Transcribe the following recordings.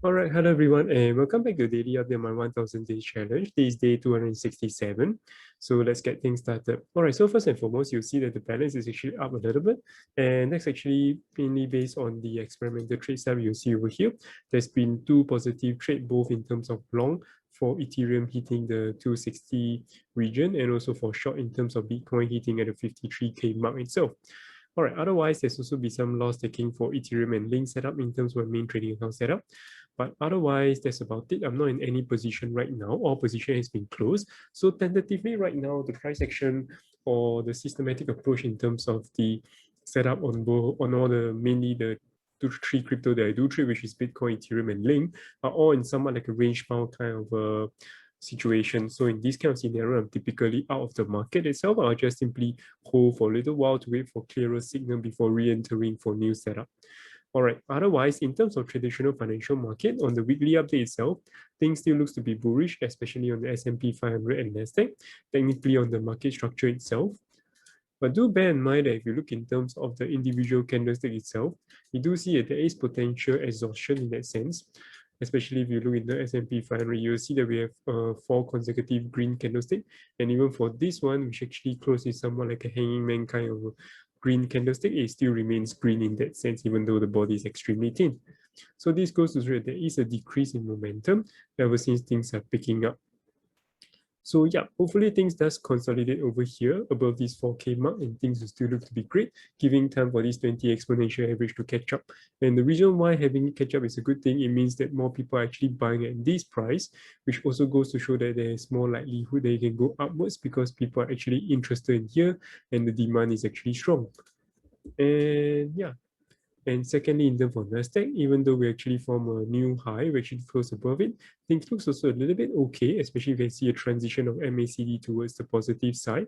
All right, hello everyone, and welcome back to the daily update on my 1000 days challenge. This is day 267. So let's get things started. All right, so first and foremost, you'll see that the balance is actually up a little bit, and that's actually mainly based on the experimental trade setup you'll see over here. There's been two positive trade, both in terms of long for Ethereum hitting the 260 region, and also for short in terms of Bitcoin hitting at the 53K mark itself. All right, otherwise, there's also be some loss taking for Ethereum and Link setup in terms of main trading account setup. But otherwise, that's about it. I'm not in any position right now. All position has been closed. So tentatively right now, the price action or the systematic approach in terms of the setup on both on all the mainly the three crypto that I do trade, which is Bitcoin, Ethereum, and Link, are all in somewhat like a range bound kind of situation. So in this kind of scenario, I'm typically out of the market itself. I'll just simply hold for a little while to wait for clearer signal before re-entering for new setup. All right, otherwise, in terms of traditional financial market, on the weekly update itself, things still looks to be bullish, especially on the S&P 500 and Nasdaq, technically on the market structure itself. But do bear in mind that if you look in terms of the individual candlestick itself, you do see that there is potential exhaustion in that sense. Especially if you look in the S&P 500, you'll see that we have 4 consecutive green candlestick. And even for this one, which actually closes somewhat like a hanging man kind of green candlestick, it still remains green in that sense, even though the body is extremely thin. So this goes to show that there is a decrease in momentum ever since things are picking up. So yeah, hopefully things does consolidate over here above this 4K mark and things will still look to be great, giving time for this 20 exponential average to catch up. And the reason why having it catch up is a good thing, it means that more people are actually buying at this price, which also goes to show that there's more likelihood that you can go upwards because people are actually interested in here and the demand is actually strong. And yeah, and secondly, in terms of Nasdaq, even though we actually form a new high, we actually close above it, things looks also a little bit okay, especially if you can see a transition of MACD towards the positive side.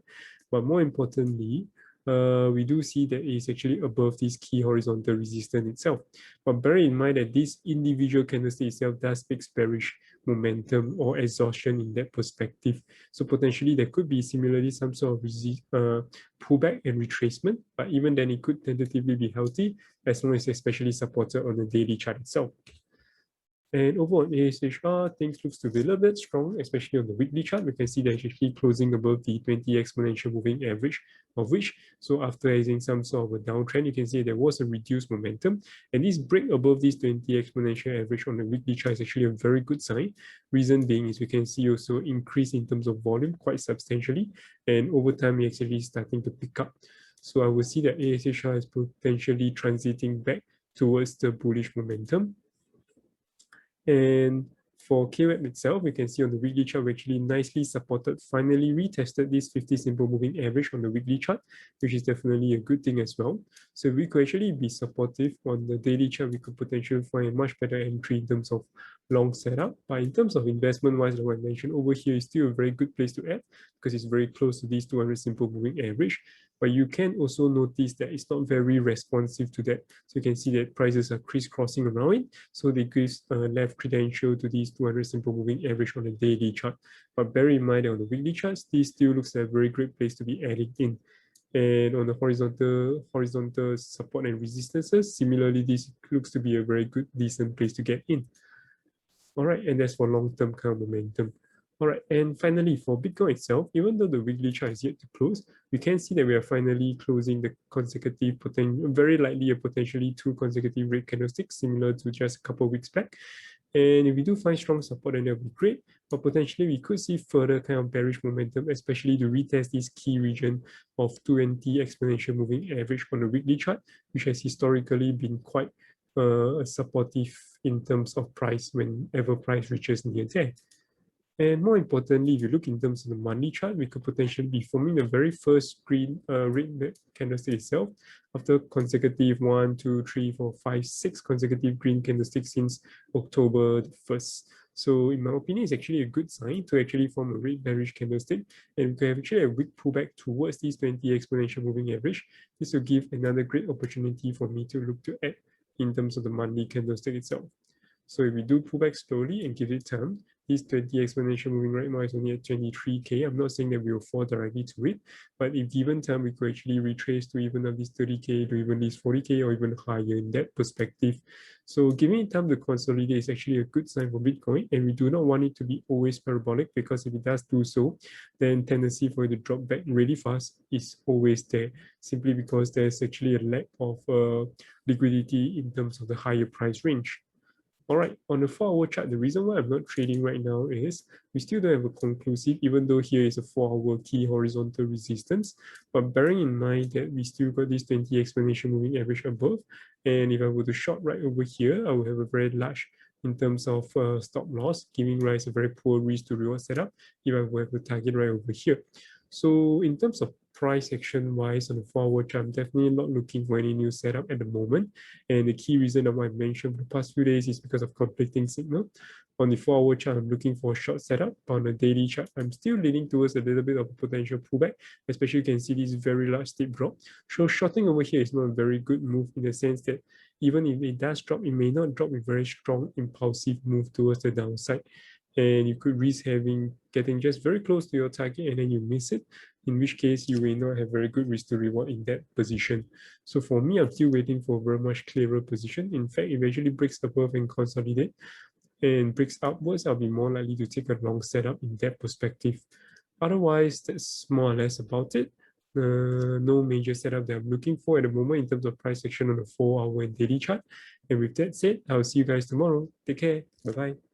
But more importantly, we do see that it's actually above this key horizontal resistance itself. But bear in mind that this individual candlestick itself does speak bearish momentum or exhaustion in that perspective. So potentially there could be similarly some sort of pullback and retracement, but even then it could tentatively be healthy as long as it's especially supported on the daily chart itself. And over on ASHR, things looks to be a little bit strong, especially on the weekly chart. We can see that it's actually closing above the 20 exponential moving average of which, so after having some sort of a downtrend, you can see there was a reduced momentum. And this break above this 20 exponential average on the weekly chart is actually a very good sign. Reason being is we can see also increase in terms of volume quite substantially. And over time, it's actually starting to pick up. So I will see that ASHR is potentially transiting back towards the bullish momentum. And for KWEB itself, we can see on the weekly chart, we actually nicely supported, finally retested this 50 simple moving average on the weekly chart, which is definitely a good thing as well. So we could actually be supportive on the daily chart, we could potentially find a much better entry in terms of long setup. But in terms of investment wise, like I mentioned, over here is still a very good place to add because it's very close to these 200 simple moving average. But you can also notice that it's not very responsive to that. So you can see that prices are crisscrossing around it. So they give left credential to these 200 simple moving average on the daily chart. But bear in mind that on the weekly charts, this still looks like a very great place to be adding in. And on the horizontal support and resistances, similarly, this looks to be a very good, decent place to get in. All right, and that's for long-term kind of momentum. All right, and finally, for Bitcoin itself, even though the weekly chart is yet to close, we can see that we are finally closing the consecutive, very likely a potentially 2 consecutive red candlesticks, similar to just a couple of weeks back. And if we do find strong support, then that would be great. But potentially, we could see further kind of bearish momentum, especially to retest this key region of 20 exponential moving average on the weekly chart, which has historically been quite supportive in terms of price whenever price reaches near there. And more importantly, if you look in terms of the monthly chart, we could potentially be forming the very first green red candlestick itself after consecutive 1, 2, 3, 4, 5, 6 consecutive green candlesticks since October the 1st. So in my opinion, it's actually a good sign to actually form a red bearish candlestick. And we can have actually a weak pullback towards this 20 exponential moving average. This will give another great opportunity for me to look to add in terms of the monthly candlestick itself. So if we do pull back slowly and give it time, this 20 exponential moving right now is only at 23K. I'm not saying that we will fall directly to it, but if given time, we could actually retrace to even at least 30K, to even least 40K, or even higher in that perspective. So giving it time to consolidate is actually a good sign for Bitcoin, and we do not want it to be always parabolic, because if it does do so, then tendency for it to drop back really fast is always there, simply because there's actually a lack of liquidity in terms of the higher price range. All right, on the 4-hour chart, the reason why I'm not trading right now is we still don't have a conclusive, even though here is a 4-hour key horizontal resistance. But bearing in mind that we still got this 20 exponential moving average above, and if I were to short right over here, I will have a very large in terms of stop loss, giving rise a very poor risk to reward setup if I were to have a target right over here. So in terms of price action wise on the 4-hour chart, I'm definitely not looking for any new setup at the moment. And the key reason of what I mentioned for the past few days is because of conflicting signal. On the 4-hour chart, I'm looking for a short setup. On the daily chart, I'm still leaning towards a little bit of a potential pullback, especially you can see this very large steep drop. So shorting over here is not a very good move, in the sense that even if it does drop, it may not drop a very strong impulsive move towards the downside. And you could risk getting just very close to your target and then you miss it, in which case you may not have very good risk to reward in that position. So for me, I'm still waiting for a very much clearer position. In fact, if it actually breaks above and consolidate and breaks upwards, I'll be more likely to take a long setup in that perspective. Otherwise, that's more or less about it. No major setup that I'm looking for at the moment in terms of price action on the 4-hour and daily chart. And with that said, I'll see you guys tomorrow. Take care. Bye-bye.